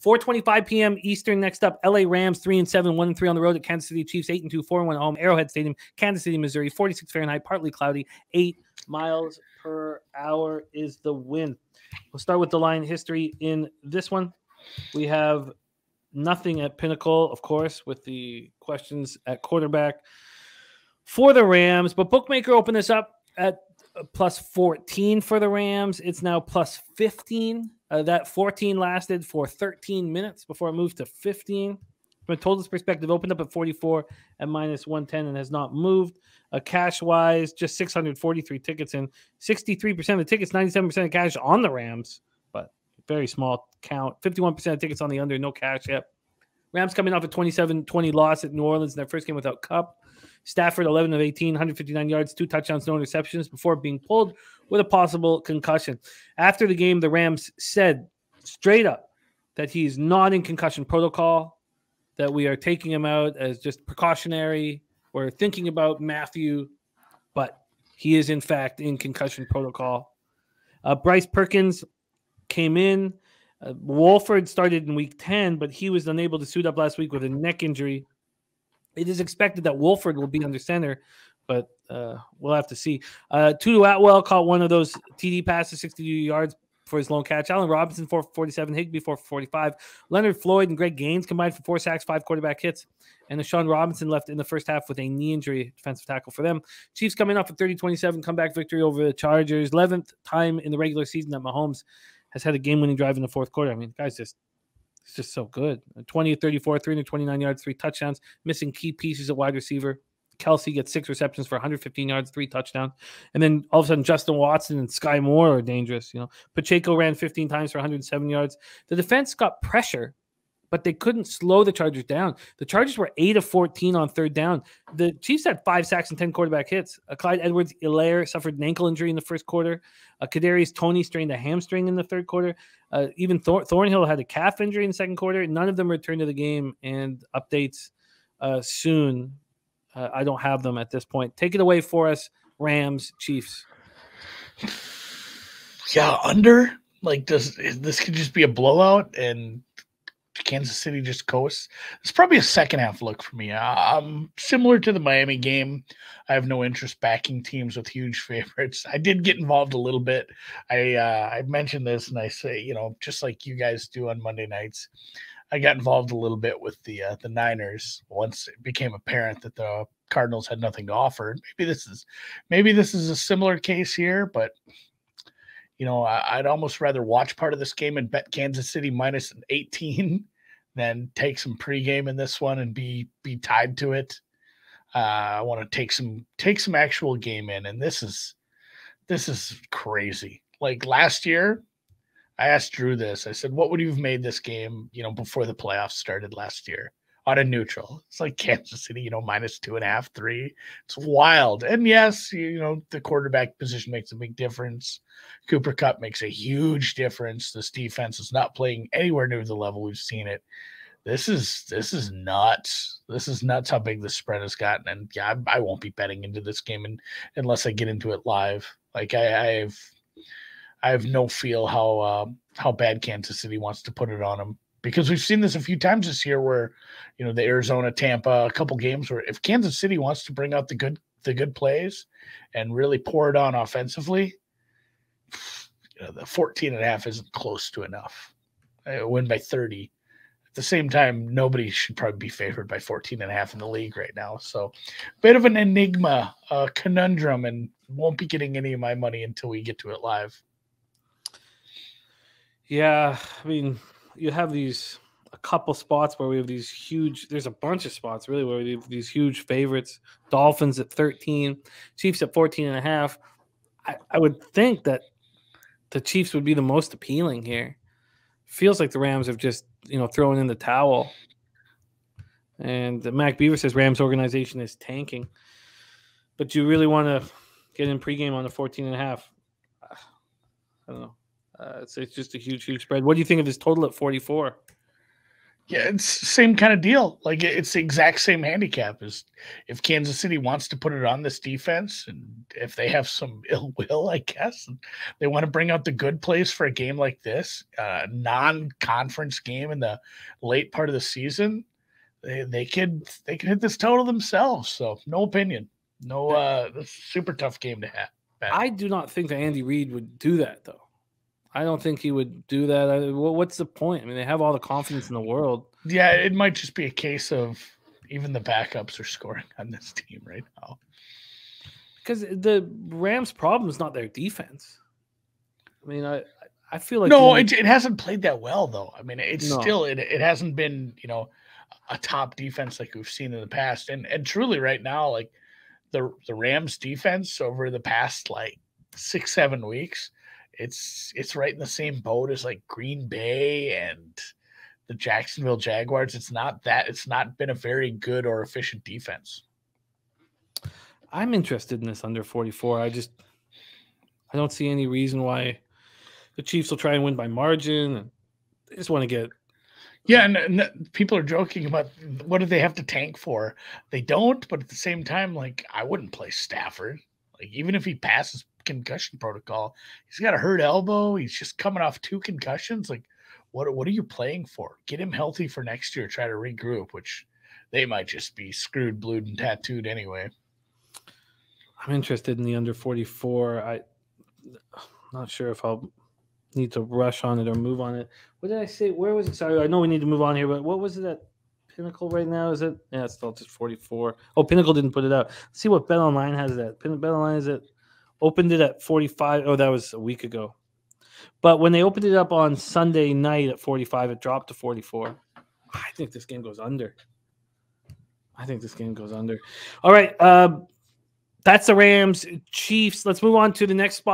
4:25 p.m. Eastern. Next up, LA Rams 3-7, 1-3 on the road at Kansas City Chiefs 8-2, 4-1 at home. Arrowhead Stadium, Kansas City, Missouri. 46 Fahrenheit, partly cloudy. 8 miles per hour is the wind. We'll start with the line history in this one. We have nothing at Pinnacle, of course, with the questions at quarterback for the Rams. But Bookmaker opened this up at plus 14 for the Rams. It's now plus 15. That 14 lasted for 13 minutes before it moved to 15. From a totals perspective, opened up at 44 at minus 110 and has not moved. Cash-wise, just 643 tickets in. 63% of the tickets, 97% of cash on the Rams, but very small count. 51% of tickets on the under, no cash yet. Rams coming off a 27-20 loss at New Orleans in their first game without Kupp. Stafford, 11 of 18, 159 yards, 2 touchdowns, no interceptions before being pulled with a possible concussion. After the game, the Rams said straight up that he's not in concussion protocol, that we are taking him out as just precautionary. We're thinking about Matthew, but he is, in fact, in concussion protocol. Bryce Perkins came in. Wolford started in week 10, but he was unable to suit up last week with a neck injury. It is expected that Wolford will be under center, but we'll have to see. Tutu Atwell caught one of those TD passes, 62 yards for his lone catch. Allen Robinson, 447. Higbee, 445. Leonard Floyd and Greg Gaines combined for 4 sacks, 5 quarterback hits. And Sean Robinson left in the first half with a knee injury, defensive tackle for them. Chiefs coming off a 30-27 comeback victory over the Chargers. 11th time in the regular season that Mahomes has had a game-winning drive in the fourth quarter. I mean, guys, it's just so good. 20-34, 329 yards, 3 touchdowns. Missing key pieces at wide receiver. Kelsey gets 6 receptions for 115 yards, 3 touchdowns. And then all of a sudden, Justin Watson and Sky Moore are dangerous. Pacheco ran 15 times for 107 yards. The defense got pressure, but they couldn't slow the Chargers down. The Chargers were 8 of 14 on third down. The Chiefs had 5 sacks and 10 quarterback hits. Clyde Edwards-Helaire suffered an ankle injury in the first quarter. Kadarius Toney strained a hamstring in the third quarter. Even Thornhill had a calf injury in the second quarter. None of them returned to the game, and updates soon. I don't have them at this point. Take it away for us, Rams, Chiefs. Yeah, under. This could just be a blowout and Kansas City just coasts. It's probably a second half look for me. Similar to the Miami game, I have no interest backing teams with huge favorites. I did get involved a little bit. I mentioned this, and I say, just like you guys do on Monday nights, I got involved a little bit with the Niners once it became apparent that the Cardinals had nothing to offer. Maybe this is a similar case here, but I'd almost rather watch part of this game and bet Kansas City minus 18 than take some pregame in this one and be tied to it. I want to take some actual game in, and this is crazy. Like last year, I asked Drew this. I said, what would you have made this game, before the playoffs started last year on a neutral? It's like Kansas City, minus 2.5, 3. It's wild. And yes, the quarterback position makes a big difference. Cooper Kupp makes a huge difference. This defense is not playing anywhere near the level we've seen it. This is nuts. This is nuts how big the spread has gotten. And yeah, I won't be betting into this game unless I get into it live. Like I have no feel how bad Kansas City wants to put it on them, because we've seen this a few times this year where, the Arizona, Tampa, a couple games where if Kansas City wants to bring out the good plays and really pour it on offensively, the 14.5 isn't close to enough. I win by 30. At the same time, nobody should probably be favored by 14.5 in the league right now. So bit of an enigma, a conundrum, and won't be getting any of my money until we get to it live. Yeah, I mean, you have a couple spots where we have these huge – there's a bunch of spots, really, where we have these huge favorites. Dolphins at 13, Chiefs at 14.5. I would think that the Chiefs would be the most appealing here. Feels like the Rams have just, thrown in the towel. And Mac Beaver says Rams organization is tanking. But you really want to get in pregame on the 14.5. I don't know. It's just a huge, huge spread. What do you think of this total at 44? Yeah, it's same kind of deal. Like it's the exact same handicap as if Kansas City wants to put it on this defense, and if they have some ill will, I guess, and they want to bring out the good plays for a game like this, non-conference game in the late part of the season, they could hit this total themselves. So no opinion, no. That's a super tough game to have. I do not think that Andy Reid would do that, though. I don't think he would do that. What's the point? I mean, they have all the confidence in the world. Yeah, it might just be a case of even the backups are scoring on this team right now. Because the Rams' problem is not their defense. I mean, I feel like no, it hasn't played that well though. I mean, it's No. still it hasn't been a top defense like we've seen in the past, and truly right now, like the Rams defense over the past like 6-7 weeks, it's right in the same boat as like Green Bay and the Jacksonville Jaguars. It's not been a very good or efficient defense. I'm interested in this under 44. I don't see any reason why the Chiefs will try and win by margin. They just want to get. Yeah, and people are joking about what do they have to tank for? They don't, but at the same time, like I wouldn't play Stafford. Like even if he passes concussion protocol, he's got a hurt elbow. He's just coming off 2 concussions. Like, what are you playing for? Get him healthy for next year. Try to regroup, which they might just be screwed, blued, and tattooed anyway. I'm interested in the under 44. I'm not sure if I'll need to rush on it or move on it. What did I say? Where was it? Sorry, I know we need to move on here, but what was it at Pinnacle right now? Is it? Yeah, it's still just 44. Oh, Pinnacle didn't put it out. Let's see what Bet Online has that. Bet Online is it opened it at 45. Oh, that was a week ago. But when they opened it up on Sunday night at 45, it dropped to 44. I think this game goes under. All right. That's the Rams Chiefs. Let's move on to the next spot.